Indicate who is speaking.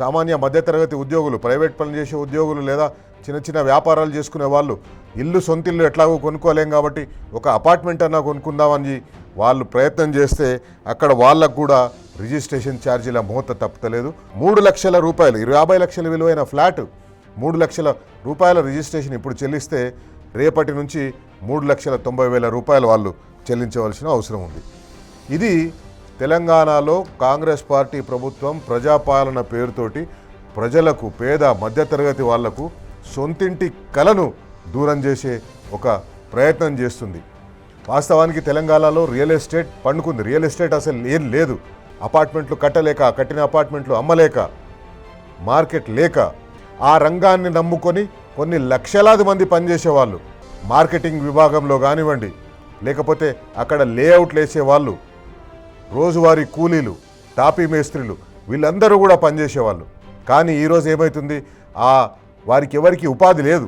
Speaker 1: సామాన్య మధ్యతరగతి ఉద్యోగులు, ప్రైవేట్ పనులు చేసే ఉద్యోగులు లేదా చిన్న చిన్న వ్యాపారాలు చేసుకునే వాళ్ళు సొంతిల్లు ఎట్లాగో కొనుక్కోలేం కాబట్టి ఒక అపార్ట్మెంట్ అన్నా కొనుక్కుందామని వాళ్ళు ప్రయత్నం చేస్తే అక్కడ వాళ్ళకు కూడా రిజిస్ట్రేషన్ ఛార్జీల మోత తప్పలేదు. 3 లక్షల రూపాయలు, 50 లక్షల విలువైన ఫ్లాట్ 3 లక్షల రూపాయల రిజిస్ట్రేషన్ ఇప్పుడు చెల్లిస్తే రేపటి నుంచి 3,90,000 రూపాయలు వాళ్ళు చెల్లించవలసిన అవసరం ఉంది. ఇది తెలంగాణలో కాంగ్రెస్ పార్టీ ప్రభుత్వం ప్రజాపాలన పేరుతోటి ప్రజలకు, పేద మధ్యతరగతి వాళ్లకు సొంతింటి కలను దూరం చేసే ఒక ప్రయత్నం చేస్తుంది. వాస్తవానికి తెలంగాణలో రియల్ ఎస్టేట్ పండుకుంది. రియల్ ఎస్టేట్ అసలు ఏం లేదు. అపార్ట్మెంట్లు కట్టలేక, కట్టిన అపార్ట్మెంట్లు అమ్మలేక, మార్కెట్ లేక ఆ రంగాన్ని నమ్ముకొని కొన్ని లక్షలాది మంది పనిచేసేవాళ్ళు, మార్కెటింగ్ విభాగంలో కానివ్వండి, లేకపోతే అక్కడ లేఅవుట్లు వేసేవాళ్ళు, రోజువారీ కూలీలు, టాపీ మేస్త్రీలు, వీళ్ళందరూ కూడా పనిచేసేవాళ్ళు. కానీ ఈరోజు ఏమవుతుంది, వారికి ఎవరికి ఉపాధి లేదు.